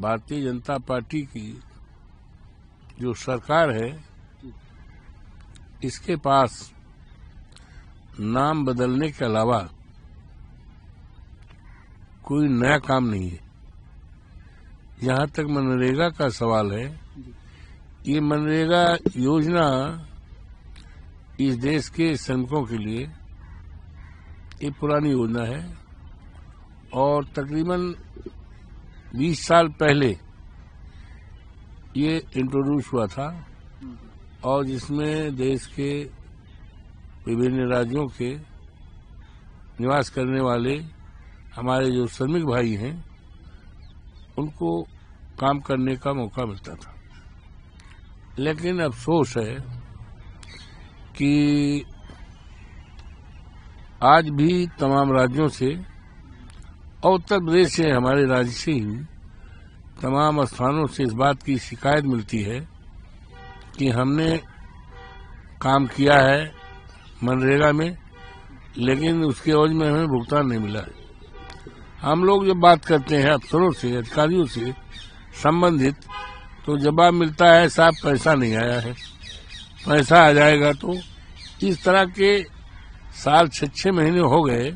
Bharatiya Janata party की जो सरकार है, इसके पास नाम बदलने के अलावा कोई नया काम नहीं है। जहां तक मनरेगा का सवाल है, ये मनरेगा योजना इस देश के श्रमिकों के लिए एक पुरानी योजना है और तकरीबन 20 साल पहले ये इंट्रोड्यूस हुआ था और जिसमें देश के विभिन्न राज्यों के निवास करने वाले हमारे जो श्रमिक भाई हैं, उनको काम करने का मौका मिलता था। लेकिन अफसोस है कि आज भी तमाम राज्यों से और उत्तर प्रदेश से, हमारे राज्य से ही तमाम स्थानों से इस बात की शिकायत मिलती है कि हमने काम किया है मनरेगा में, लेकिन उसके एवज में हमें भुगतान नहीं मिला है। हम लोग जब बात करते हैं अफसरों से, अधिकारियों से संबंधित, तो जवाब मिलता है साहब पैसा नहीं आया है, पैसा आ जाएगा। तो इस तरह के साल 6 महीने हो गए,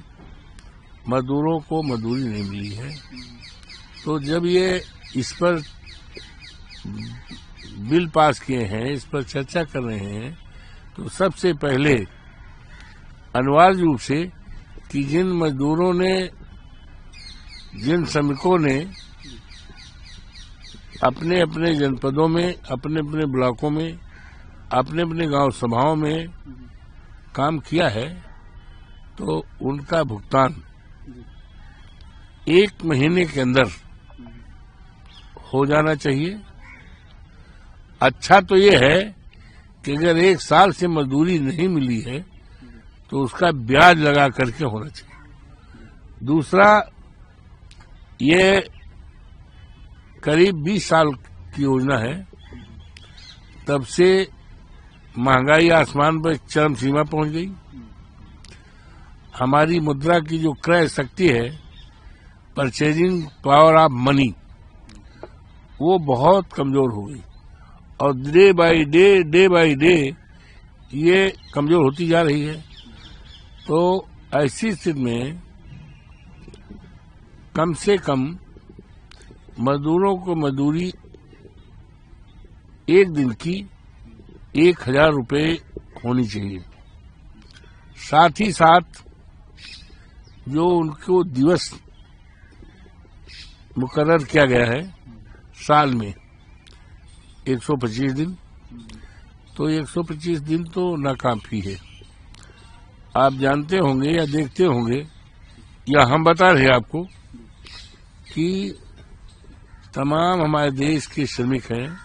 मजदूरों को मजदूरी नहीं मिली है। तो जब ये इस पर बिल पास किए हैं, इस पर चर्चा कर रहे हैं, तो सबसे पहले अनिवार्य रूप से कि जिन मजदूरों ने, जिन श्रमिकों ने अपने अपने जनपदों में, अपने अपने ब्लॉकों में, अपने अपने गांव सभाओं में काम किया है, तो उनका भुगतान 1 महीने के अंदर हो जाना चाहिए। अच्छा तो ये है कि अगर 1 साल से मजदूरी नहीं मिली है तो उसका ब्याज लगा करके होना चाहिए। दूसरा, ये करीब 20 साल की योजना है, तब से महंगाई आसमान पर चरम सीमा पहुंच गई। हमारी मुद्रा की जो क्रय शक्ति है, परचेजिंग पावर ऑफ मनी, वो बहुत कमजोर हो गई और डे बाय डे ये कमजोर होती जा रही है। तो ऐसी स्थिति में कम से कम मजदूरों को मजदूरी एक दिन की 1000 रुपये होनी चाहिए। साथ ही साथ जो उनको दिवस मुकर्रर किया गया है साल में 125 दिन, तो 125 दिन तो नाकाफी है। आप जानते होंगे या देखते होंगे या हम बता रहे हैं आपको कि तमाम हमारे देश के श्रमिक हैं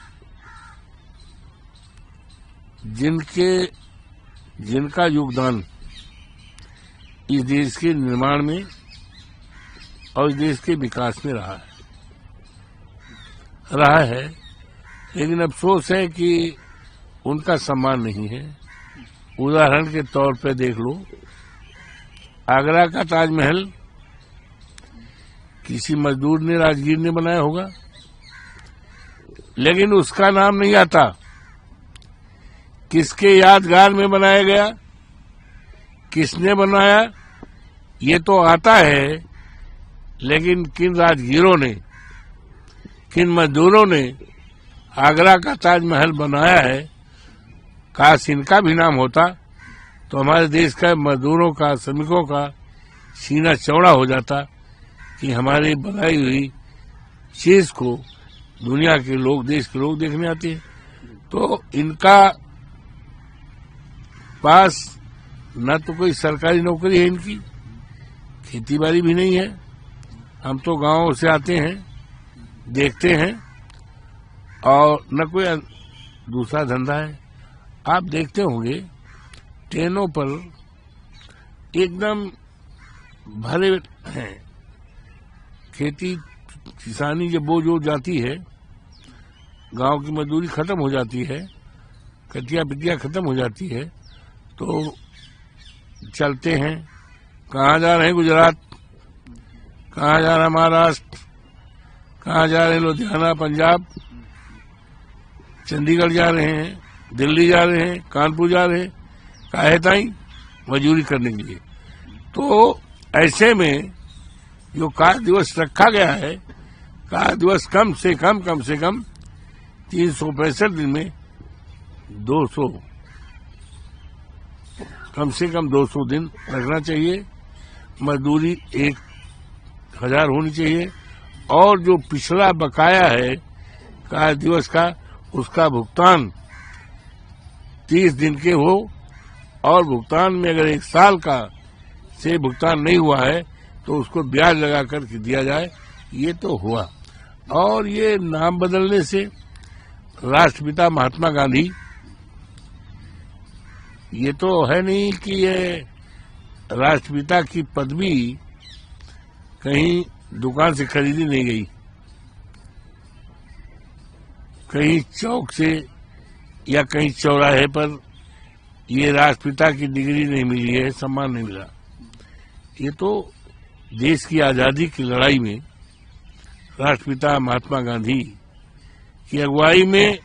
जिनका योगदान इस देश के निर्माण में और इस देश के विकास में रहा है, लेकिन अफसोस है कि उनका सम्मान नहीं है। उदाहरण के तौर पर देख लो, आगरा का ताजमहल किसी मजदूर ने, राजगीर ने बनाया होगा, लेकिन उसका नाम नहीं आता। किसके यादगार में बनाया गया, किसने बनाया, ये तो आता है, लेकिन किन राजगीरों ने, किन मजदूरों ने आगरा का ताजमहल बनाया है, काश इनका भी नाम होता तो हमारे देश का मजदूरों का, श्रमिकों का सीना चौड़ा हो जाता कि हमारी बनाई हुई चीज को दुनिया के लोग, देश के लोग देखने आते हैं। तो इनका पास न तो कोई सरकारी नौकरी है, इनकी खेती बाड़ी भी नहीं है। हम तो गांवों से आते हैं, देखते हैं, और न कोई दूसरा धंधा है। आप देखते होंगे ट्रेनों पर एकदम भरे हैं। खेती किसानी जब बोझ हो जाती है, गांव की मजदूरी खत्म हो जाती है, कटिया पिटिया खत्म हो जाती है, तो चलते हैं। कहाँ जा रहे हैं? गुजरात, कहाँ जा रहा है? महाराष्ट्र, कहाँ जा रहे हैं? लुधियाना, पंजाब, चंडीगढ़ जा रहे हैं, दिल्ली जा रहे हैं, कानपुर जा रहे हैं, काहे ताई मजदूरी करने के लिए। तो ऐसे में जो कार्य दिवस रखा गया है, कार्य दिवस कम से कम 365 दिन में 200, कम से कम 200 दिन रखना चाहिए। मजदूरी 1000 होनी चाहिए और जो पिछला बकाया है कार्य दिवस का, उसका भुगतान 30 दिन के हो और भुगतान में अगर 1 साल का से भुगतान नहीं हुआ है तो उसको ब्याज लगा करके दिया जाए। ये तो हुआ। और ये नाम बदलने से राष्ट्रपिता महात्मा गांधी, ये तो है नहीं कि ये राष्ट्रपिता की पदवी कहीं दुकान से खरीदी नहीं गई, कहीं चौक से या कहीं चौराहे पर ये राष्ट्रपिता की डिग्री नहीं मिली है, सम्मान नहीं मिला। ये तो देश की आजादी की लड़ाई में राष्ट्रपिता महात्मा गांधी की अगुवाई में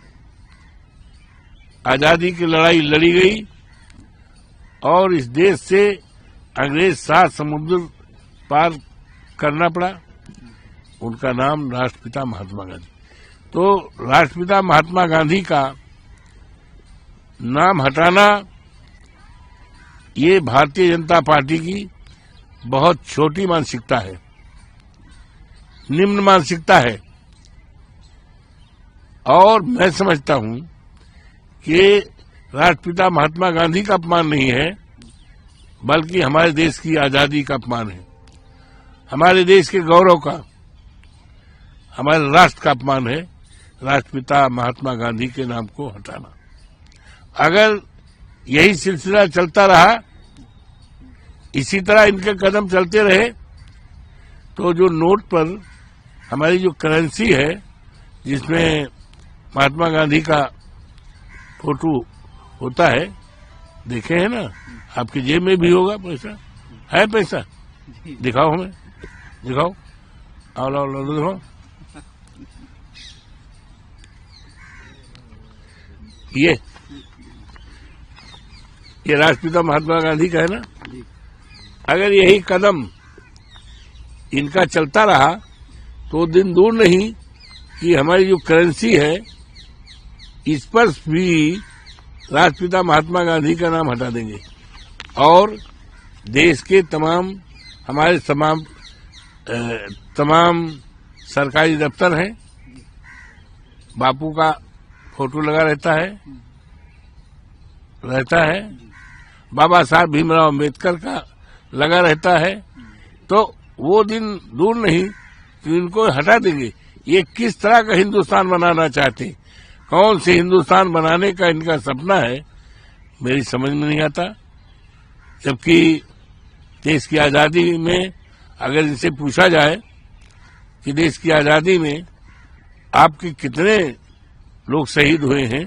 आजादी की लड़ाई लड़ी गई और इस देश से अंग्रेज 7 समुद्र पार करना पड़ा। उनका नाम राष्ट्रपिता महात्मा गांधी। तो राष्ट्रपिता महात्मा गांधी का नाम हटाना ये भारतीय जनता पार्टी की बहुत छोटी मानसिकता है, निम्न मानसिकता है। और मैं समझता हूं कि राष्ट्रपिता महात्मा गांधी का अपमान नहीं है, बल्कि हमारे देश की आजादी का अपमान है, हमारे देश के गौरव का, हमारे राष्ट्र का अपमान है राष्ट्रपिता महात्मा गांधी के नाम को हटाना। अगर यही सिलसिला चलता रहा, इसी तरह इनके कदम चलते रहे, तो जो नोट पर हमारी जो करेंसी है जिसमें महात्मा गांधी का फोटो होता है, देखे हैं ना, आपकी जेब में भी होगा पैसा, है पैसा? दिखाओ हमें, दिखाओ, आओ लाओ लो दिखाओ। ये राष्ट्रपिता महात्मा गांधी का है ना। अगर यही कदम इनका चलता रहा तो दिन दूर नहीं कि हमारी जो करेंसी है इस पर भी राष्ट्रपिता महात्मा गांधी का नाम हटा देंगे और देश के हमारे तमाम सरकारी दफ्तर हैं, बापू का फोटो लगा रहता है, बाबा साहब भीमराव अम्बेडकर का लगा रहता है। तो वो दिन दूर नहीं कि इनको हटा देंगे। ये किस तरह का हिंदुस्तान बनाना चाहते, कौन से हिंदुस्तान बनाने का इनका सपना है, मेरी समझ में नहीं आता। जबकि देश की आजादी में अगर इनसे पूछा जाए कि देश की आजादी में आपके कितने लोग शहीद हुए हैं,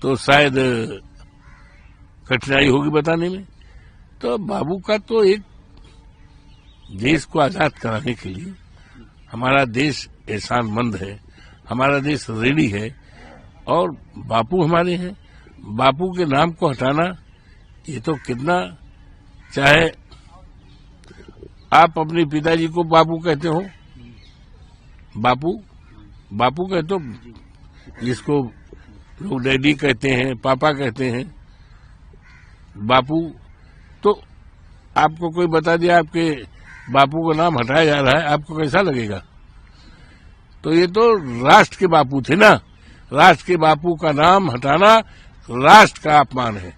तो शायद कठिनाई होगी बताने में। तो बाबू का तो एक देश को आजाद कराने के लिए हमारा देश एहसानमंद है, हमारा देश ऋणी है और बापू हमारे हैं। बापू के नाम को हटाना ये तो कितना, चाहे आप अपने पिताजी को बापू कहते हो, बापू कहते हो, जिसको लोग डैडी कहते हैं, पापा कहते हैं, बापू, तो आपको कोई बता दिया आपके बापू का नाम हटाया जा रहा है, आपको कैसा लगेगा? तो ये तो राष्ट्र के बापू थे ना, राष्ट्र के बापू का नाम हटाना राष्ट्र का अपमान है।